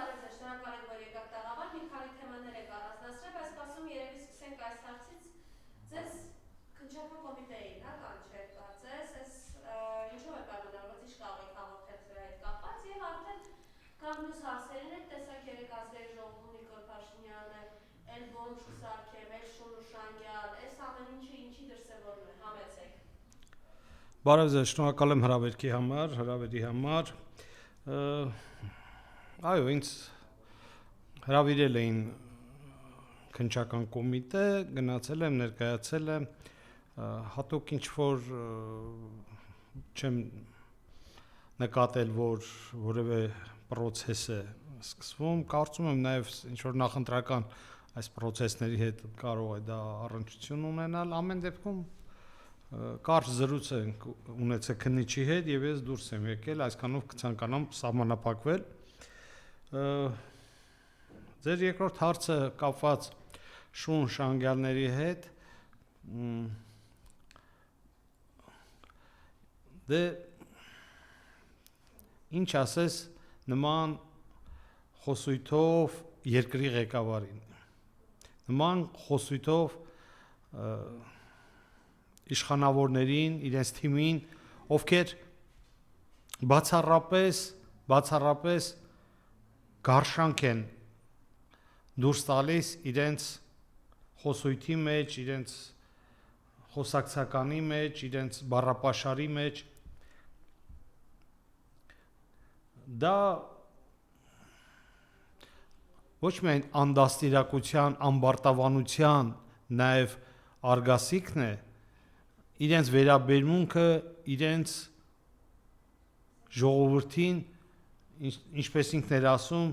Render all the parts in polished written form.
բարև ձեզ, շնորհակալ եմ, որ եկաք տաղավար, մի քանի թեմաներ եք առանձնացրել, բայց սպասում երևի սկսենք այս հարցից ձեզ քննչական կոմիտեին, կանչել կարծես, այս ինչով է պայմանավորված, ինչ կարող եք հաղորդել դրա հետ կապված եւ արդեն կամ մյուս հարցերին եք տեսակ երեք ազգերի ժողովում Նիկոլ Փաշինյանը, էլ Բոն Շուսարքև, էլ Շունուշանգյալ, այս ամեն ինչը ինչի դրսևորում է, համեցեք։ Բարև ձեզ, շնորհակալ եմ հրավերի համար։ Այո, ինձ հրավիրել էին քննչական կոմիտե, գնացել եմ, ներկայացել եմ, հատուկ ինչ-որ չեմ նկատել, որ որևէ պրոցես է սկսվում, կարծում եմ նաև ինչ-որ նախընտրական այս պրոցեսների հետ կարող է դա առնչություն ունենալ, ամեն դեպքում կարճ զրույց ենք ունեցել քննիչի հետ եւ ես դուրս եմ եկել, այսքանով կցանկանամ սահմանափակվել։ Ձեր երկրորդ հարցը կապված Շունուշանգյալների հետ, դե ինչ ասես նման խոսույթով երկրի ղեկավարին, նման խոսույթով իշխանավորներին, իրենց թիմին, ովքեր բացառապես գարշանք են դուրս տալիս իրենց խոսույթի մեջ, իրենց խոսակցականի մեջ, իրենց բառապաշարի մեջ, դա ոչ միայն անդաստիարակության, ամբարտավանության, նաև արգասիքն է, իրենց վերաբերմունքը իրենց ժողովրդին, ինչպես ինքն էր ասում,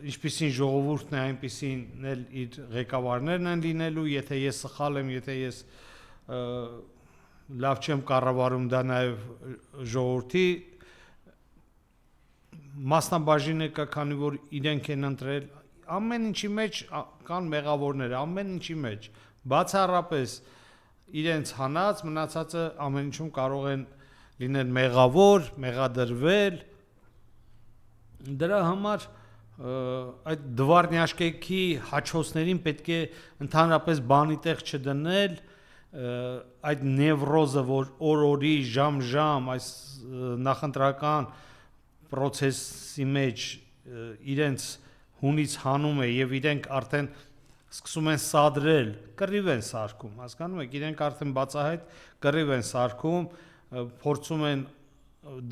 ինչպիսին ժողովուրդն է, այնպիսին էլ իր ղեկավարներն են լինելու, եթե ես սխալ եմ, եթե ես լավ չեմ կառավարում, դա նաև ժողովրդի մասնաբաժին է կա, քանի որ իրենք են ընտրել, ամեն ինչի մեջ կան մեղավորներ, ամեն ինչի մեջ, բացառապես իրենց հանած, մնացածը ամեն ինչում կարող են լինել մեղավոր, մեղադրվել, դրա համար այդ դվարնյաշկեքի հաչոցներին պետք է ընդհանրապես բանի տեղ չդնել, այդ նևրոզը, որ օր-օրի, ժամ-ժամ այս նախընտրական պրոցեսի մեջ իրենց հունից հանում է եւ իրենք արդեն սկսում են սադրել, կռիվ են սարքում, հասկանում եք, իրենք արդեն բացահայտ կռիվ են սարքում, փորձում են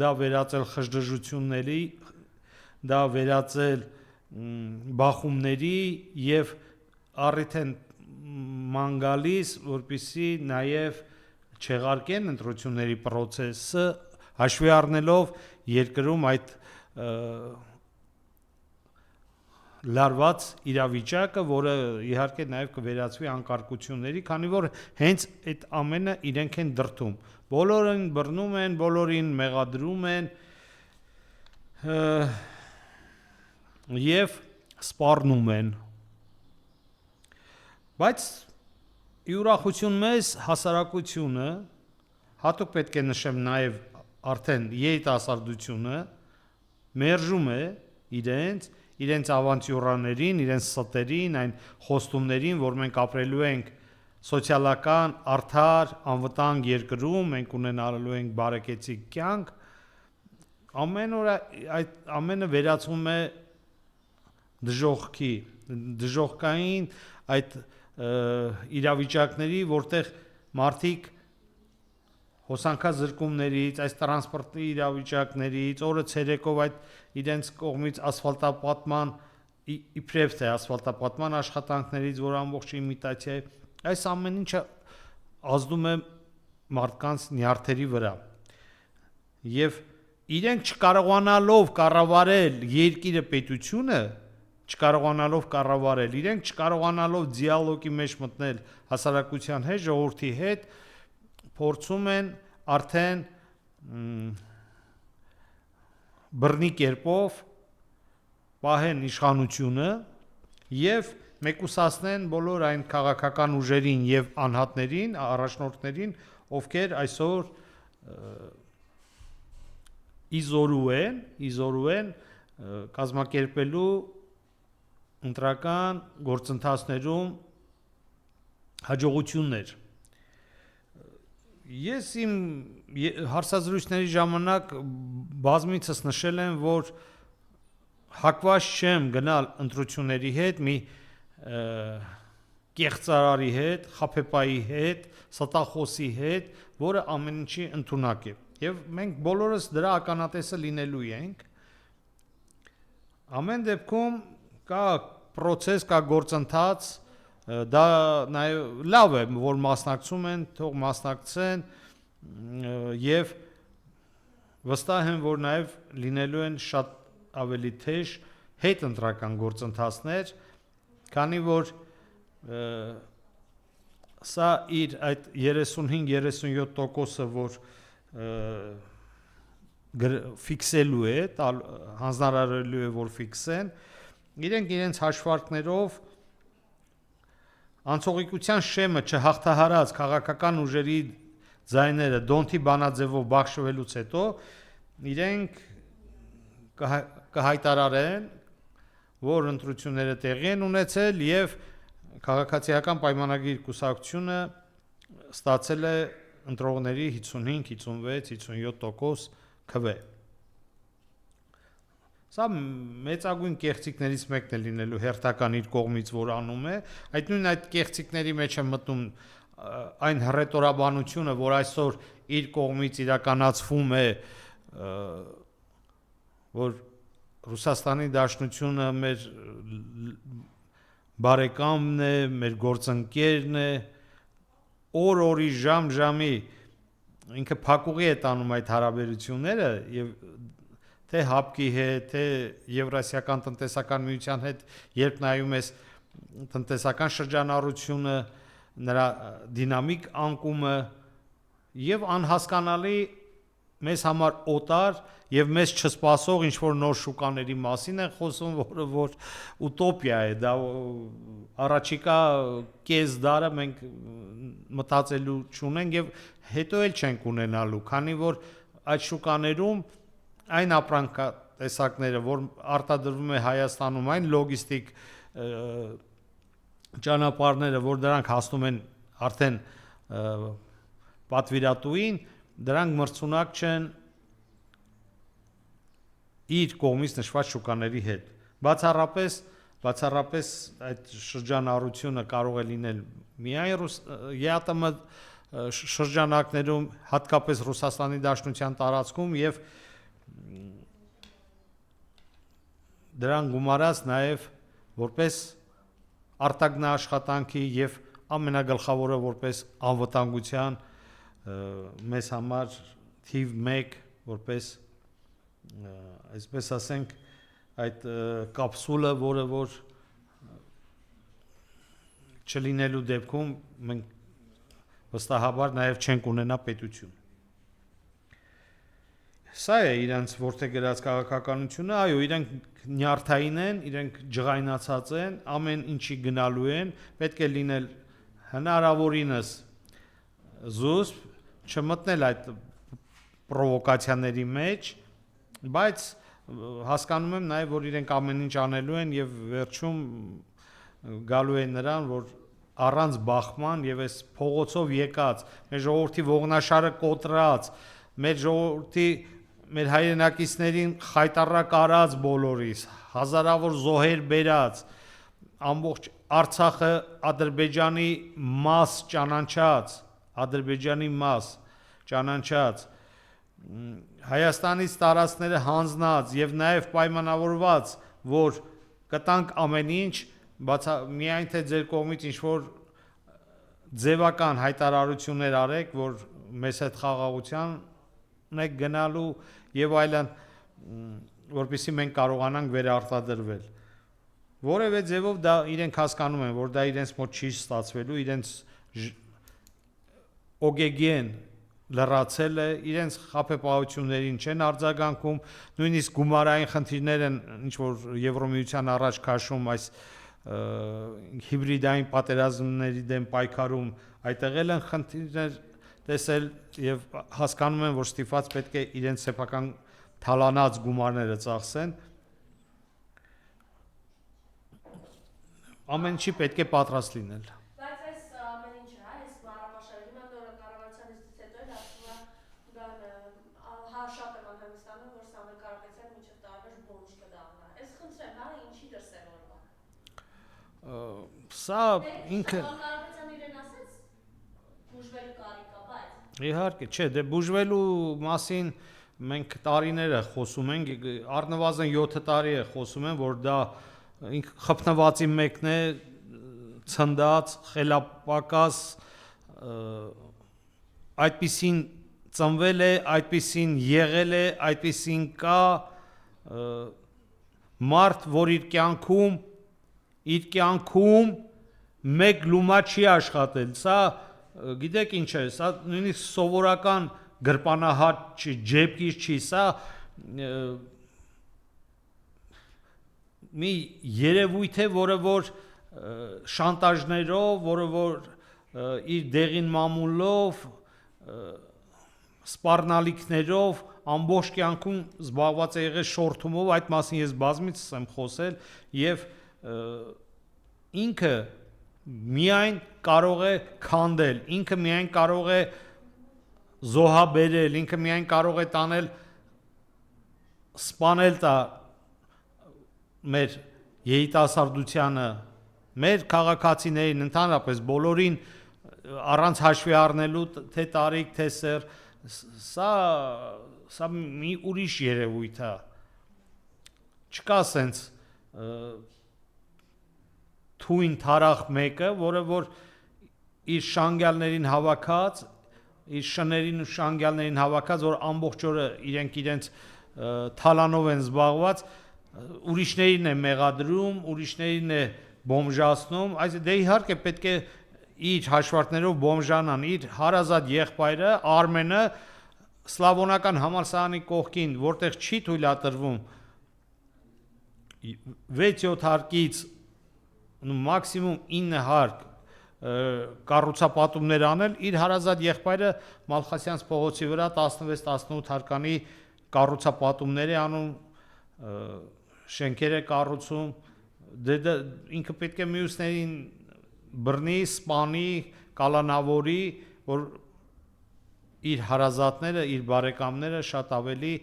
դա վերածել խժդժությունների, դա վերածել բախումների եւ առիթ են ման գալիս, որպեսզի նաեւ չեղարկեն ընտրությունների պրոցեսը, հաշվի առնելով երկրում այդ լարված իրավիճակը, որը իհարկե նաև կվերածվի անկարգությունների, քանի որ հենց այդ ամենը իրենք են դրդում, բոլորին բռնում են, բոլորին մեղադրում են եւ սպառնում են, բայց ի ուրախություն մեզ հասարակությունը, հատուկ պետք է նշեմ նաև արդեն երիտասարդությունը մերժում է իրենց ավանտյուրաներին, իրենց ստերին, այն խոստումներին, որ մենք ապրելու ենք սոցիալական, արդար, անվտանգ երկրում, մենք ունենալու ենք բարեկեցիկ կյանք, ամեն օր այդ ամենը վերածվում է դժոխքային այդ իրավիճակների, որտեղ մարդիկ հոսանքազրկումներից, այս տրանսպորտի իրավիճակներից, օրը ցերեկով այդ իրենց կողմից ասֆալտապատման, իբրև թե ասֆալտապատման աշխատանքներից, որ ամբողջ իմիտացիա է, այս ամեն ինչը ազդում է մարդկանց նյարդերի վրա։ Եվ իրենք չկարողանալով կառավարել երկիրը, պետությունը, իրենք չկարողանալով դիալոգի մեջ մտնել հասարակության հետ, ժողովրդի հետ, փորձում են արդեն բռնի կերպով պահեն իշխանությունը եւ մեկուսացնեն բոլոր այն քաղաքական ուժերին եւ անհատներին, առաջնորդներին, ովքեր այսօր իզորու են կազմակերպելու ընտրական գործընթացներում հաջողություններ։ Ես իմ հարցազրույցների ժամանակ բազմիցս նշել եմ, որ հակված չեմ գնալ ընտրությունների հետ մի կեղծարարի հետ, խաբեբայի հետ, ստախոսի հետ, որը ամեն ինչի ընդունակ է։ Եվ մենք բոլորս դրա ականատեսը լինելու ենք։ Ամեն դեպքում կա process, կա գործընթաց, դա նաև լավ է, որ մասնակցում են, թող մասնակցեն եւ վստահ եմ, որ նաև լինելու են շատ ավելի թեժ հետընտրական գործընթացներ, քանի որ սա իր այդ 35-37%-ը, որ ֆիքսելու է, հանձնարարելու է, որ ֆիքսեն, իրենք իրենց հաշվարկներով անցողիկության շեմը չհաղթահարած քաղաքական ուժերի ձայները դոնթի բանաձևով բաշխվելուց հետո իրենք կհայտարարեն, որ ընտրությունները տեղի են ունեցել եւ քաղաքացիական պայմանագիր կուսակցությունը ստացել է ընտրողների 55, 56, 57% քվ։ Սա մեծագույն կեղծիքներից մեկն է լինելու հերթական իր կողմից, որ անում է, այդ կեղծիքների մեջ է մտնում այն հռետորաբանությունը, որ այսօր իր կողմից իրականացվում է, որ Ռուսաստանի Դաշնությունը մեր բարեկամն է, մեր գործընկերն է, օր-օրի, ժամ-ժամի ինքը փակուղի է տանում այդ հարաբերությունները եւ թե հապկի հետ, թե Եվրասիական տնտեսական միության հետ, երբ նայում ես տնտեսական շրջանառությունը, նրա դինամիկ անկումը եւ անհասկանալի մեզ համար օտար եւ մեզ չսպասող ինչ որ նոր շուկաների մասին է խոսում, որը որ ուտոպիա է, դա առաջիկա կես դարը մենք մտածելու չունենք եւ հետո էլ չենք ունենալու, քանի որ այդ շուկաներում այն ապրանքատեսակները, որ արտադրվում է Հայաստանում, այն լոգիստիկ ճանապարհները, որ դրանք հասնում են արդեն պատվիրատուին, դրանք մրցունակ չեն իր կողմից նշված շուկաների հետ։ Բացառապես այդ շրջանառությունը կարող է լինել միայն ԵԱՏՄ շրջանակներում, հատկապես Ռուսաստանի Դաշնության տարածքում եւ դրան գումարած նաև որպես արտագնաաշխատանքի եւ ամենագլխավորը որպես անվտանգության մեզ համար թիվ 1 որպես այսպես ասենք այդ կապսուլը, որը որ չլինելու դեպքում մենք վստահաբար նաև չենք ունենա պետություն։ Սա է իրենց որտեղ գրած քաղաքականությունը, այո, իրենք նյարդային են, իրենք ջղայնացած են, ամեն ինչի գնալու են, պետք է լինել հնարավորինս զուսպ, չմտնել այդ պրովոկացիաների մեջ, բայց հասկանում եմ նաև, որ իրենք ամեն ինչ անելու են եւ վերջում գալու են նրան, որ առանց բախման եւ այս փողոցով եկած, մեր ժողովրդի ողնաշարը կոտրած, մեր ժողովրդի մեր հայրենակիցներին խայտարակ արած բոլորիս, հազարավոր զոհեր բերած, ամբողջ Արցախը Ադրբեջանի մաս ճանաչած, Հայաստանից տարածքները հանձնած եւ նաեւ պայմանավորված, որ կտանք ամեն ինչ, միայն թե ձեր կողմից ինչ որ ձևական հայտարարություններ արեք, որ մեզ հետ խաղաղության եք գնալու եւ այլն, որպեսզի մենք կարողանանք վերարտադրվել։ Որևէ ձևով դա իրենք հասկանում են, որ դա իրենց մոտ չի ստացվելու, իրենց օգեգեն լրացել է, իրենց խաբեբայություններին չեն արձագանքում, նույնիսկ գումարային խնդիրներ են, ինչ որ Եվրոմիության առաջ քաշում այս հիբրիդային պատերազմների դեմ պայքարում, այդտեղ են խնդիրներ տեսել եւ հասկանում են, որ ստիպված պետք է իրենց սեփական թալանած գումարները ծախսեն ամեն ինչի պետք է պատրաստ լինել։ Բայց այս ամեն ինչը, այս բառապաշարը հիմա նորը կառավարությանից հետո էլ ասում է շատ եմ անհանգստանում, որ Սամվել Կարապետյանը մինչև տարվեր բոմժ կդառնա։ Այս խնդրեմ, հա ինչի դրսևորվում։ Սա ինքը Կարապետյանը իրեն ասեց բուժվելու կարիք կա, բայց իհարկե, չէ, դե բուժվելու մասին մենք տարիներ է խոսում ենք, առնվազն 7 տարի է խոսում են, որ դա խփնվածի մեկն է, ցնդած, խելապակաս, այդպիսին ծնվել է, այդպիսին եղել է, այդպիսին կա մարդ, որ իր կյանքում մեկ լումա չի աշխատել, սա գիտեք ինչ է, սա նույնիսկ սովորական գրպանահատ չի, ջեբքից չի, սա մի երևույթ է, որը որ շանտաժներով, որը որ իր դեղին մամուլով, սպառնալիքներով ամբողջ կյանքում զբաղված է եղել շորթումով, այդ մասին ես բազմիցս եմ խոսել եւ ինքը միայն կարող է քանդել, ինքը միայն կարող է զոհաբերել, ինքը միայն կարող է տանել սպանել տա մեր երիտասարդությանը, մեր քաղաքացիներին, ընդհանրապես բոլորին առանց հաշվի առնելու թե տարիք, թե սեր, սա մի ուրիշ երևույթ է, չկա սենց թույն թարախ մեկը, որը որ իր շանգյալներին հավաքած, իր շներին ու շանգյալներին հավաքած, որ ամբողջ օրը իրենք իրենց թալանով են զբաղված, ուրիշներին է մեղադրում, ուրիշներին է բոմժացնում, այս դե իհարկե պետք է իր հաշվարկներով բոմժանան, իր հարազատ եղբայրը Արմենը սլավոնական համալսարանի կողքին, որտեղ չի թույլատրվում 6-7 հարկից մաքսիմում 9 հարկ կառուցապատումներ անել, իր հարազատ եղբայրը Մալխասյանց փողոցի վրա 16-18 հարկանի կառուցապատումներ է անում, շենքեր է կառուցում, դե ինքը պետք է մյուսներին բռնի, սպանի, կալանավորի, որ իր հարազատները, իր բարեկամները շատ ավելի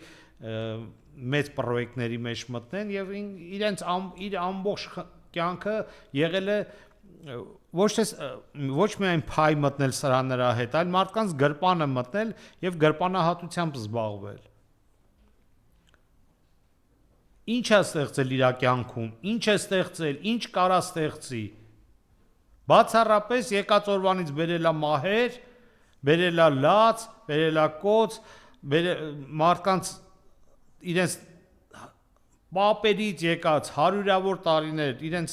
մեծ պրոյեկտների մեջ մտնեն եւ իր ամբողջ կյանքը եղել է ոչ միայն փայ մտնել սրանրա հետ, այլ մարդկանց գրպանը մտնել եւ գրպանահատությամբ զբաղվել։ Ինչ է ստեղծել իր կյանքում, ինչ է ստեղծել, ինչ կարա ստեղծի։ Բացառապես եկած օրվանից բերելա մահեր, բերելա լաց, բերելա կոց, մարդկանց իրենց պապերից եկած հարյուրավոր տարիներ իրենց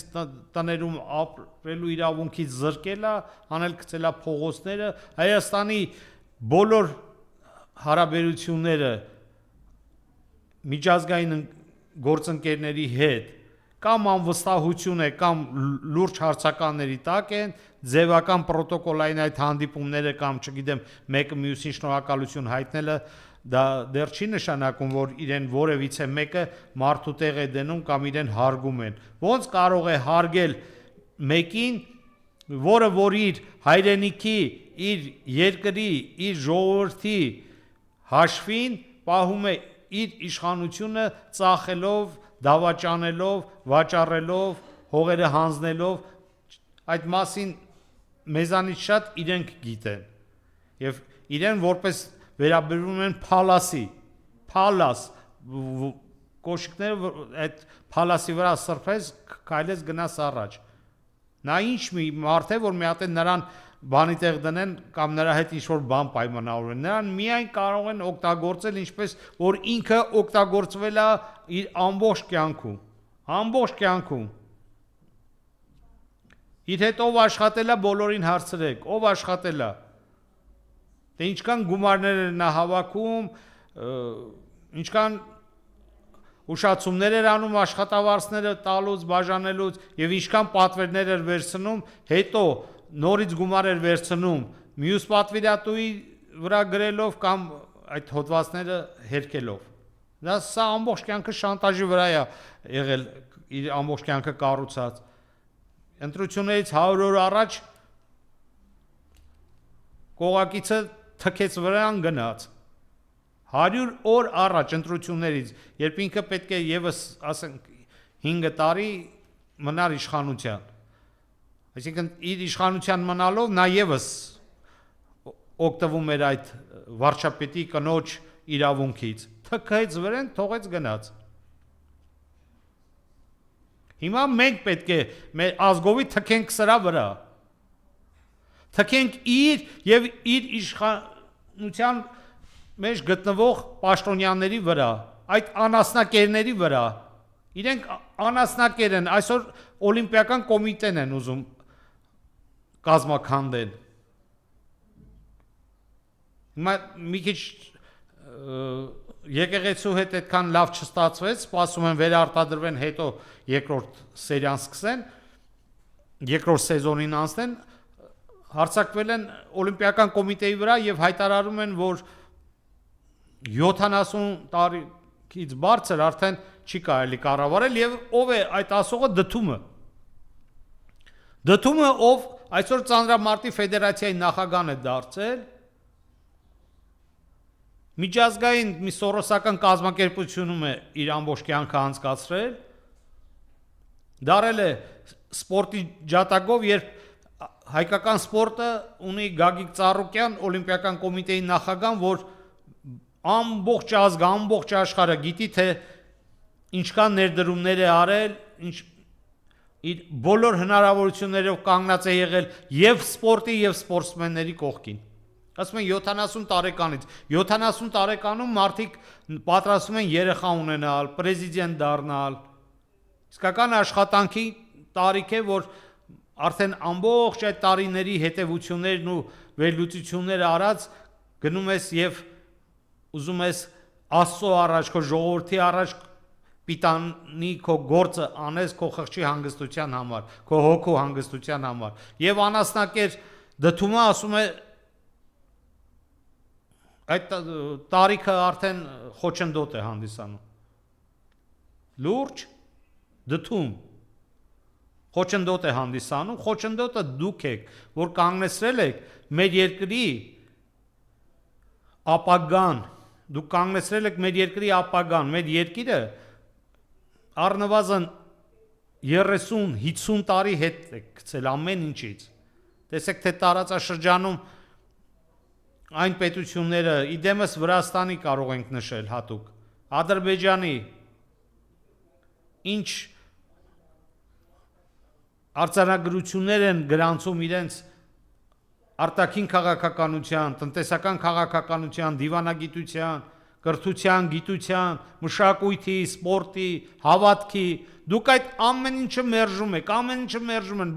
տներում ապրելու իրավունքից զրկելա, անել գցելա փողոցները, Հայաստանի բոլոր հարաբերությունները միջազգային գործընկերների հետ կամ անվստահություն է, կամ լուրջ հարցականների տակ են, ձևական պրոտոկոլային այդ հանդիպումները կամ չգիտեմ մեկը մյուսին շնորհակալություն հայտնելը դա դեռ չի նշանակում, որ իրեն որևիցե մեկը մարդու տեղ է դնում կամ իրեն հարգում են։ Ոնց կարող է հարգել մեկին, որը որ իր հայրենիքի, իր երկրի, իր ժողովրդի հաշվին պահում է իր իշխանությունը ծախելով, դավաճանելով, վաճառելով, հողերը հանձնելով, այդ մասին մեզանից շատ իրենք գիտեն եւ իրեն որպես վերաբերվում են փալասի, փալաս կոշիկները այդ փալասի վրա սրբես քայլես գնաս առաջ։ Նա ինչ մի մարդ է, որ մի հատ նրան բանի տեղ դնեն կամ նրա հետ ինչ-որ բան պայմանավորեն, նրան միայն կարող են օգտագործել ինչպես որ ինքը օգտագործվել է իր ամբողջ կյանքում։ Իր հետ ով աշխատել է բոլորին հարցրեք, ով աշխատել է։ Դե ինչքան գումարներ էր նա հավաքում, ինչքան ուշացումներ էր անում աշխատավարձները տալուց, բաժանելուց եւ ինչքան պատվերներ էր վերցնում, հետո նորից գումար էր վերցնում մյուս պատվիրատուի վրա գրելով կամ այդ հոդվածները հերքելով։ Սա ամբողջ կյանքը շանտաժի վրա է եղել իր ամբողջ կյանքը կառուցած։ ընտրություններից 100 օր առաջ կողակիցը թքեց վրան գնաց 100 օր առաջ ընտրություններից, երբ ինքը պետք է եւս ասենք 5 տարի մնար իշխանության, այսինքն իր իշխանության մնալով նա եւս օգտվում էր այդ վարչապետի կնոջ իրավունքից, թքեց վրան, թողեց գնաց։ Հիմա մենք պետք է մեր ազգովի թքենք սրա վրա, թքենք իր եւ իր իշխանության մեջ գտնվող պաշտոնյաների վրա, այդ անասնակերների վրա, իրենք անասնակեր են, այսօր օլիմպիական կոմիտեն են ուզում կազմաքանդել։ Հիմա մի քիչ եկեղեցու հետ այդքան լավ չստացվեց, սպասում են վերարտադրվեն, հետո երկրորդ սերիան սկսեն, երկրորդ սեզոնին անցնեն, հարձակվել են օլիմպիական կոմիտեի վրա եւ հայտարարում են, որ 70 տարիքից բարձր արդեն չի կարելի կառավարել եւ ով է այդ ասողը դդումը ով այսօր Ծանրամարտի ֆեդերացիայի նախագահն է դարձել, միջազգային մի սորոսական կազմակերպությունում է իր ամբողջ կյանքը անցկացրել, դարել է սպորտի ջատագով, երբ հայկական սպորտը ունի Գագիկ Ծառուկյան, օլիմպիական կոմիտեի նախագահ, որ ամբողջ ազգը, ամբողջ աշխարհը գիտի, թե ինչքան ներդրումներ է արել, իր բոլոր հնարավորություններով կանգնած է եղել եւ սպորտի եւ սպորտսմենների կողքին։ Ասում են 70 տարեկանից, 70 տարեկանում մարդիկ պատրաստում են երեխա ունենալ, պրեզիդենտ դառնալ։ Իսկական աշխատանքի տարիք է, որ արդեն ամբողջ այդ տարիների հետևություններն ու վերլուծությունները արած գնում ես եւ ուզում ես Աստծո առաջ, քո ժողովրդի առաջ պիտանի քո գործը անես քո խղճի հանգստության համար, քո հոգու հանգստության համար։ Եվ անասնակեր դդումը ասում է այդ տարիքը արդեն խոչընդոտ է հանդիսանում։ Լուրջ դդում խոչընդոտ է հանդիսանում, խոչընդոտը դուք եք, որ կանգնեցրել եք մեր երկրի ապագան, դուք կանգնեցրել եք մեր երկրի ապագան, մեր երկիրը առնվազն 30-50 տարի հետ է գցել ամեն ինչից։ Տեսեք, թե տարածաշրջանում այն պետությունները, իդեմս Վրաստանի կարող ենք նշել հատուկ, Ադրբեջանի, ինչ արձանագրություններ են գրանցում իրենց արտաքին քաղաքականության, տնտեսական քաղաքականության, դիվանագիտության, կրթության, գիտության, մշակույթի, սպորտի, հավատքի, դուք այդ ամեն ինչը մերժում եք, ամեն ինչը մերժում են,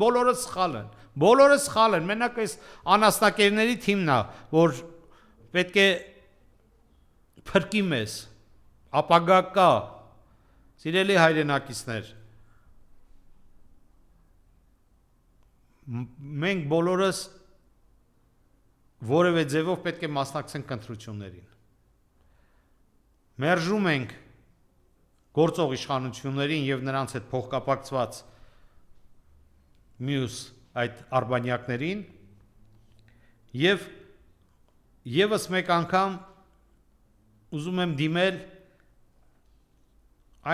բոլորը սխալ են, մենակ այս անասնակերների թիմն է, որ պետք է փրկի մեզ, ապագա կա, սիրելի հայրենակիցներ, մենք բոլորս որևէ ձևով պետք է մասնակցենք ընտրություններին։ Մերժում ենք գործող իշխանություններին եւ նրանց հետ փոխկապակցված մյուս այդ արբանյակներին եւ եւս մեկ անգամ ուզում եմ դիմել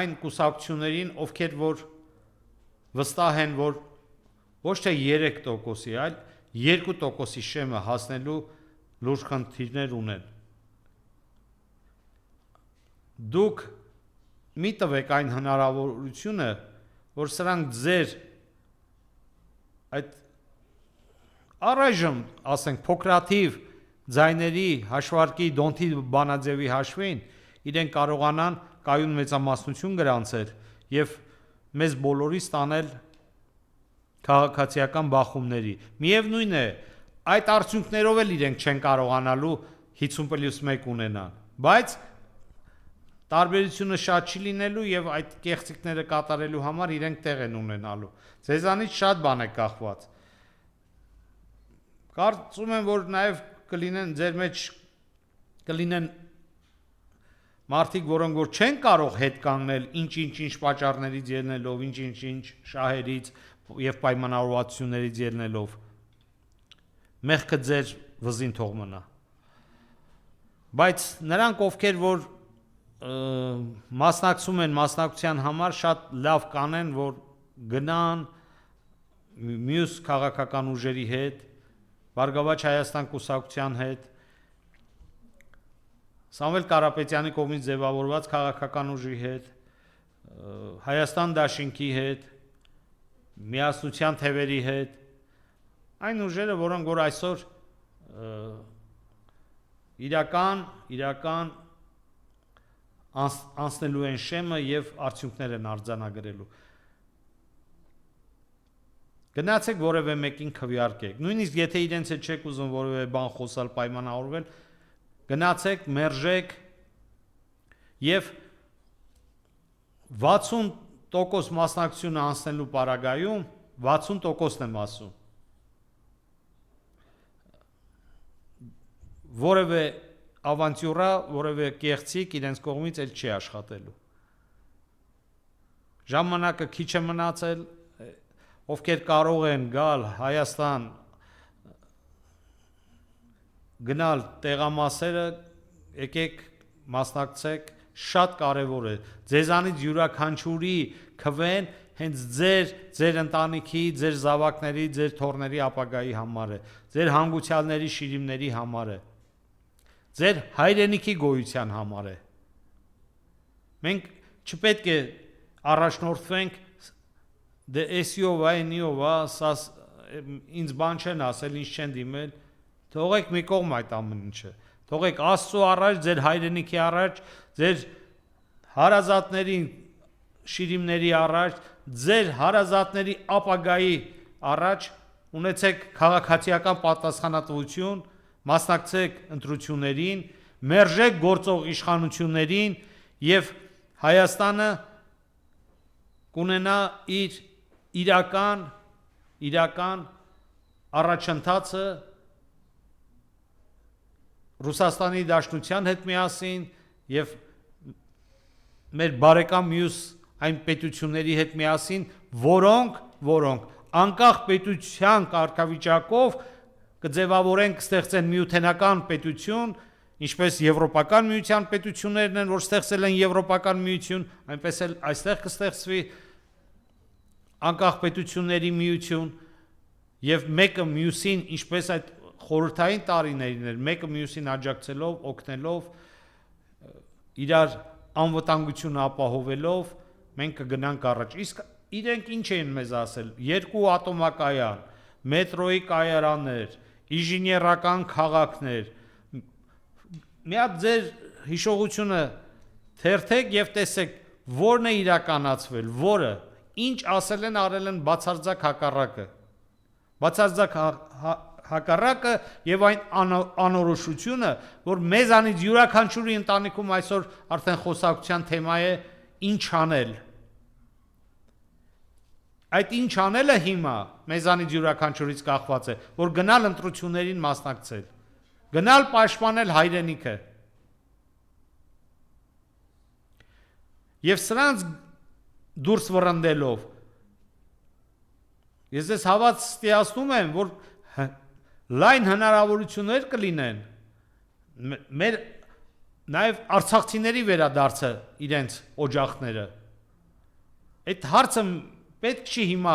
այն կուսակցություններին, ովքեր որ վստահ են, որ ոչ թե 3%-ի, այլ 2%-ի շեմը հասնելու լուրջ խնդիրներ ունեն։ Դուք մի տվեք այն հնարավորությունը, որ սրանք ձեր այդ առայժմ, ասենք, փոքրաթիվ ձայների հաշվարկի դոնթի բանաձևի հաշվին իրեն կարողանան կայուն մեծամասնություն գրանցել եւ մեզ բոլորի ստանել քաղաքացիական բախումների։ Միևնույն է, այդ արդյունքներով էլ իրենք չեն կարողանալու 50+1 ունենան, բայց տարբերությունը շատ չի լինելու եւ այդ կեղծիքները կատարելու համար իրենք տեղ են ունենալու։ Ձեզանից շատ բան է կախված։ Կարծում եմ, որ նաեւ կլինեն ձեր մեջ կլինեն մարդիկ, որոնք որ չեն կարող հետ կանգնել ինչ պատճառներից ելնելով, ինչ շահերից, եւ պայմանավորվածություններից ելնելով մեղքը ձեր վզին թող մնա։ Բայց նրանք ովքեր որ մասնակցում են մասնակցության համար շատ լավ կանեն, որ գնան մյուս քաղաքական ուժերի հետ, Բարգավաճ Հայաստան կուսակցության հետ, Սամվել Կարապետյանի կողմից ձևավորված քաղաքական ուժի հետ, Հայաստան Դաշինքի հետ, Միասնության թևերի հետ, այն ուժերը, որոնք որ այսօր իրական անցնելու են շեմը եւ արդյունքներ են արձանագրելու։ Գնացեք որևէ մեկին քվեարկեք, նույնիսկ եթե իրենց հետ չեք ուզում որևէ բան խոսալ, պայմանավորվել, գնացեք, մերժեք եւ 60% մասնակցությունը անցնելու պարագայում 60%-ն եմ ասում, որևէ ավանտյուրա, որևէ կեղծիկ իրենց կողմից էլ չի աշխատելու։ Ժամանակը քիչ է մնացել, ովքեր կարող են գալ Հայաստան, գնալ տեղամասերը, եկեք մասնակցեք, շատ կարևոր է։ Ձեզանից յուրաքանչյուրի քվեն հենց ձեր ընտանիքի, ձեր զավակների, ձեր թոռների ապագայի համար է, ձեր հանգուցյալների, շիրիմների համար է, ձեր հայրենիքի գոյության համար է։ Մենք չպետք է առաջնորդվենք դե էսիով, այնիով, ինձ բան չեն ասել, ինձ չեն դիմել, թողեք մի կողմ այդ ամեն ինչը, թողեք Աստծո առաջ, ձեր հայրենիքի առաջ, ձեր հարազատների, շիրիմների առաջ, ձեր հարազատների ապագայի առաջ ունեցեք քաղաքացիական պատասխանատվություն, մասնակցեք ընտրություններին, մերժեք գործող իշխանություններին եւ Հայաստանը կունենա իր իրական առաջընթացը Ռուսաստանի Դաշնության հետ միասին եւ մեր բարեկամ մյուս այն պետությունների հետ միասին, որոնք անկախ պետության կարգավիճակով կձևավորեն, կստեղծեն միութենական պետություն, ինչպես Եվրոպական միության պետություններն են, որ ստեղծել են Եվրոպական միություն, այնպես էլ այստեղ կստեղծվի անկախ պետությունների միություն եւ մեկը մյուսին, ինչպես այդ խորհրդային տարիներին էր, մեկը մյուսին աջակցելով, օգնելով, իրար անվտանգությունը ապահովելով, մենք կգնանք առաջ։ Իսկ իրենք ինչ էին մեզ ասել, 2 ատոմակայան, մետրոյի կայարաններ, ինժեներական քաղաքներ, մի հատ ձեր հիշողությունը թերթեք եւ տեսեք, որն է իրականացվել, որը, ինչ ասել են, արել են բացարձակ հակառակը։ Բացարձակ հակառակը եւ այն անորոշությունը, որ մեզանից յուրաքանչյուրի ընտանիքում այսօր արդեն խոսակցության թեմա է, ինչ անել։ Այդ ինչ անելը հիմա մեզանից յուրաքանչյուրից կախված է, որ գնալ ընտրություններին մասնակցել, գնալ պաշտպանել հայրենիքը։ Եվ սրանց դուրս վռնդելով, ես ես հավատացնում եմ, որ լայն հնարավորություններ կլինեն մեր նաև արցախցիների վերադարձը իրենց օջախները։ Այդ հարցը պետք չի հիմա,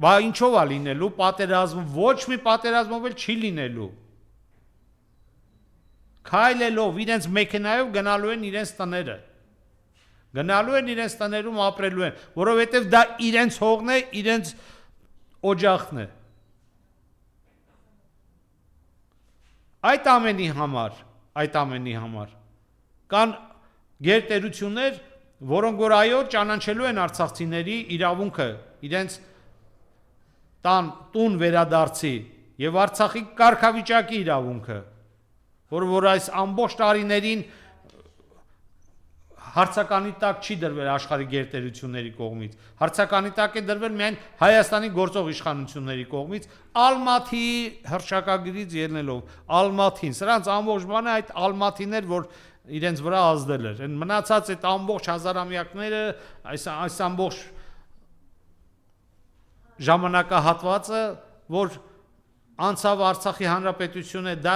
բա ինչով է լինելու, պատերազմ, ոչ մի պատերազմով էլ չի լինելու։ Քայլելով իրենց մեքենայով գնալու են իրենց տները։ Գնալու են իրենց տներում ապրելու են, որովհետև դա իրենց հողն է, իրենց օջախն է։ Այդ ամենի համար կան գերտերություններ, որոնք որ այո ճանաչելու են արցախցիների իրավունքը, իրենց տուն վերադարձի եւ Արցախի կարգավիճակի իրավունքը, որ այս ամբողջ տարիներին հարցականի տակ չի դրվել աշխարհի գերտերությունների կողմից, հարցականի տակ է դրվել միայն Հայաստանի գործող իշխանությունների կողմից, Ալմաթի հռչակագրից ելնելով, Ալմաթին, սրանց ամբողջ բանը այդ Ալմաթին էր, որ իրենց վրա ազդել էր, այն մնացած այդ ամբողջ հազարամյակները, այս ամբողջ ժամանակահատվածը, որ անցավ Արցախի հանրապետությունը, դա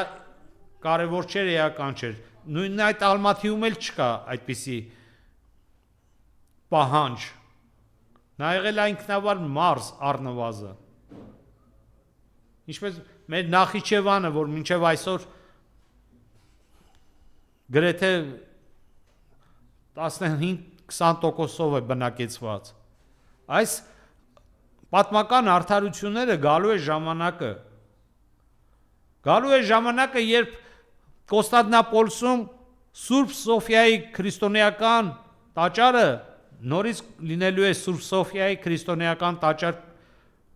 կարևոր չէր, էական չէր։ Նույնն այդ Ալմատիում էլ չկա այդպիսի պահանջ։ Նա եղել է ինքնավար մարզ առնվազն։ Ինչպես մեր Նախիջևանը, որ մինչև այսօր գրեթե 15-20%-ով է բնակեցված։ Այս պատմական արդարությունները գալու է ժամանակը, երբ Կոստանդնապոլսում Սուրբ Սոֆիայի քրիստոնեական տաճարը նորից լինելու է Սուրբ Սոֆիայի քրիստոնեական տաճար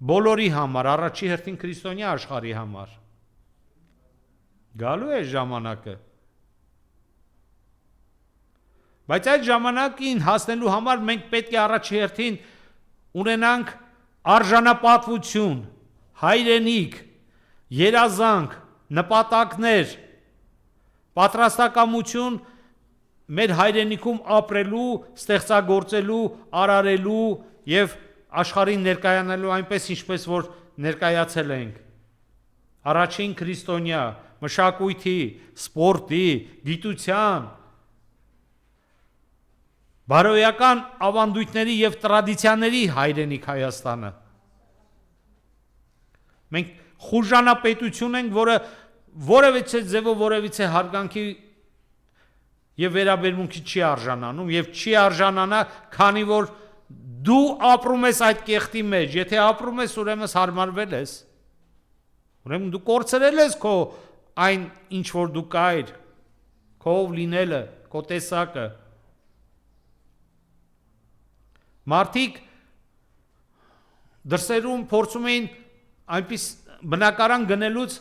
բոլորի համար, առաջի հերթին քրիստոնյա աշխարհի համար։ Գալու է ժամանակը։ Բայց այդ ժամանակին հասնելու համար մենք պետք է առաջի հերթին ունենանք արժանապատվություն, հայրենիք, երազանք, նպատակներ, պատրաստակամություն մեր հայրենիքում ապրելու, ստեղծագործելու, արարելու եւ աշխարհին ներկայանալու այնպես, ինչպես որ ներկայացել ենք։ Առաջին քրիստոնյա, մշակույթի, սպորտի, գիտության, բարոյական ավանդույթների եւ տրադիցիաների հայրենիք Հայաստանը։ Մենք խուժանապետություն ենք, որը որևիցե ձևով որևիցե հարգանքի եւ վերաբերմունքի չի արժանանում եւ չի արժանանա, քանի որ դու ապրում ես այդ կեղտի մեջ, եթե ապրում ես, ուրեմն հարմարվել ես, ուրեմն դու կորցրել ես քո այն ինչ որ դու կայր, քո լինելը, քո տեսակը։ Մարդիկ դրսերում փորձում էին այնպես բնակարան գնելուց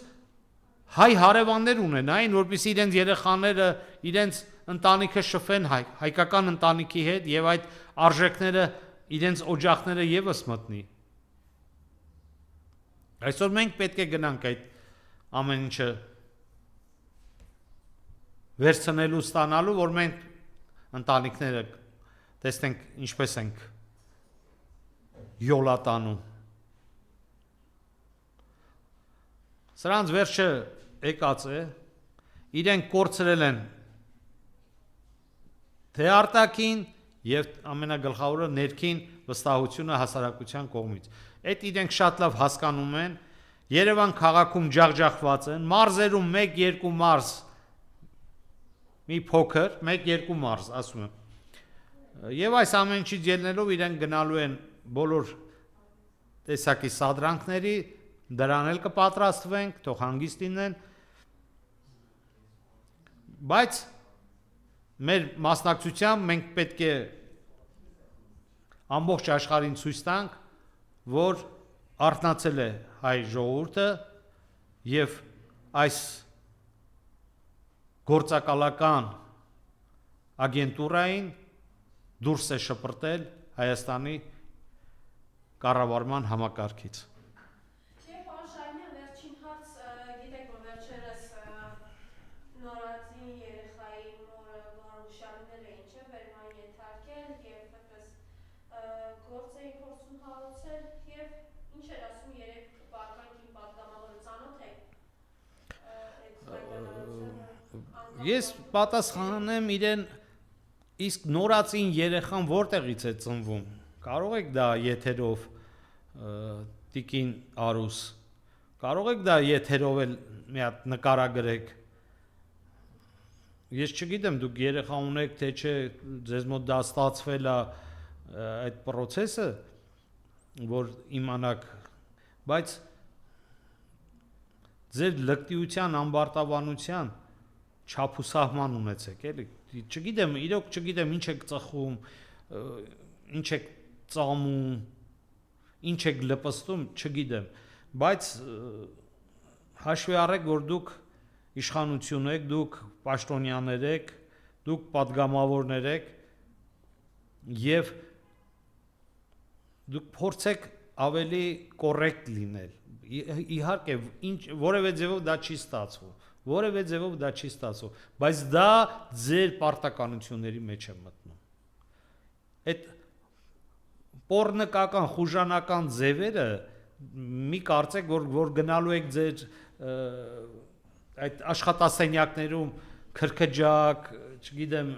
հայ հարևաններ ունենային, որպեսզի իրենց երեխաները, իրենց ընտանիքը շփվեն հայկական ընտանիքի հետ եւ այդ արժեքները իրենց օջախները եւս մտնի։ Այսօր մենք պետք է գնանք այդ ամեն ինչը վերցնելու, ստանալու, որ մենք ընտանիքները տեսնենք ինչպես ենք յոլատանում։ Սրանց վերջը եկած է, իրենք կորցրել են թե արտաքին եւ ամենագլխավորը ներքին վստահությունը հասարակության կողմից։ Այդ իրենք շատ լավ հասկանում են, Երևան քաղաքում ջախջախված են, մարզերում 1-2 մարզ, մի փոքր, 1-2 մարզ, ասում եմ։ Եվ այս ամեն ինչից ելնելով իրենք գնալու են բոլոր տեսակի սադրանքների, դրան էլ կպատրաստվենք, թող հանգիստ լինեն, բայց մեր մասնակցությամբ մենք պետք է ամբողջ աշխարհին ցույց տանք, որ արթնացել է հայ ժողովուրդը եւ այս գործակալական ագենտուրային դուրս է շպրտել Հայաստանի կառավարման համակարգից։ Եվ Արշանյան, վերջին հարց, գիտեք, որ վերջերս նորածին երեխայի մորը Վարուշյաններ էին, չէ, վերմային ենթարկել եւ այդպես գործ էին փորձում հաղորդել եւ ինչ էր ասում երեք բարգանքին պատգամավորը ծանոթ եք Ես պատասխանեմ իրեն, իսկ նորածին երեխան որտեղից է ծնվում։ Կարող եք դա եթերով Տիկին Արուս, կարող եք դա եթերով էլ մի հատ նկարագրեք։ Ես չգիտեմ, դուք երեխա ունեք, թե չէ, ձեզ մոտ դա ստացվել է այդ process-ը, որ իմանաք, բայց ձեր լկտիության, ամբարտավանության չափուսահման ունեցեք, էլի։ Չգիտեմ, իրոք չգիտեմ ինչ եք ծխում, ինչ եք ծամում, ինչ եք լպստում, չգիտեմ, բայց հաշվի առեք, որ դուք իշխանություն եք, դուք պաշտոնյաներ եք, դուք պատգամավորներ եք եւ դուք փորձեք ավելի կոռեկտ լինել։ Իհարկե, որևէ ձևով դա չի ստացվում, բայց դա ձեր պարտականությունների մեջ է մտնում։ Այդ պոռնկական, խուժանական ձևերը մի կարծեք, որ գնալու եք ձեր այդ աշխատասենյակներում քրքջակ, չգիտեմ,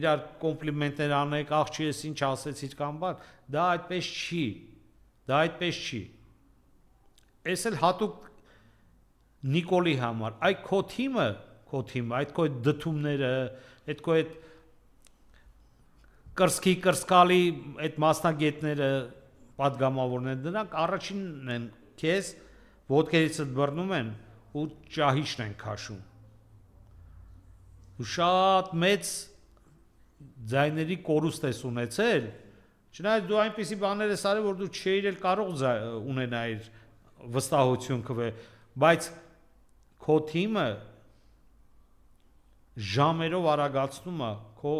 իրար կոմպլիմենտներ անեք, աղջի ես ինչ ասեցիր կամ բան, դա այդպես չի։ Էս էլ հատուկ Նիկոլի համար, այդ քո թիմը, այդ քո դդումները, այդ քո այդ կրսկալի այդ մասնագետները, պատգամավորները, դրանք առաջինն են քեզ ոտքերիցդ բռնում են ու ճահիճն են քաշում։ Ու շատ մեծ ձայների կորուստ ես ունեցել, չնայած դու այնպիսի բաներ ես արել, որ դու չէիր էլ կարող ունենայիր վստահություն քվե, բայց քո թիմը ժամերով արագացնում է քո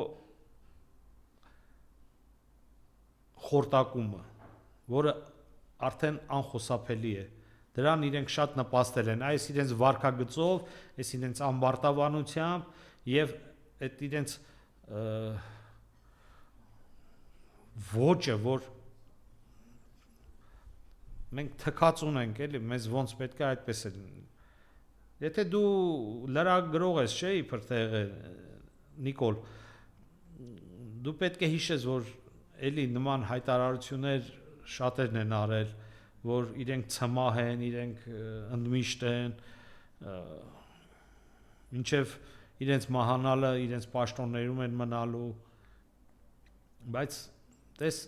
խորտակումը, որը արդեն անխոսափելի է։ Դրան իրենք շատ նպաստել են, այս իրենց վարքագծով, այս իրենց ամբարտավանությամբ եւ այդ իրենց ոճը, որ մենք թքած ունենք, էլի, մեզ ոնց պետք է այդպես է։ Եթե դու լրագրող ես, չէ՞, իբր տեղը Նիկոլ, դու պետք է հիշես, որ էլի նման հայտարարություններ շատերն են արել, որ իրենք ցմահ են, իրենք ընդմիշտ են, մինչև իրենց մահանալը, իրենց պաշտոններում են մնալու, բայց տես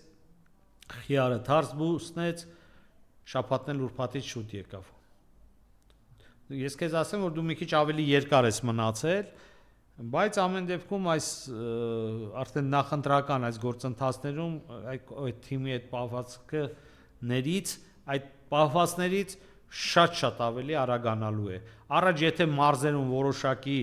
խիարը թարս բուսնեց, շաբաթն էլ ուրբաթից շուտ եկավ։ Ես քեզ ասեմ, որ դու մի քիչ ավելի երկար ես մնացել, բայց ամեն դեպքում այս արդեն նախընտրական այս գործընթացներում այդ թիմի այդ պահվածքներից, այդ պահվածներից շատ ավելի արագանալու է։ Առաջ եթե մարզերում որոշակի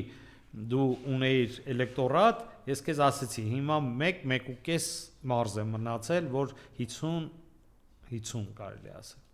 դու ունեիր էլեկտորատ, ես քեզ ասեցի, հիմա 1.5 մարզ է մնացել, որ 50 կարելի ասել։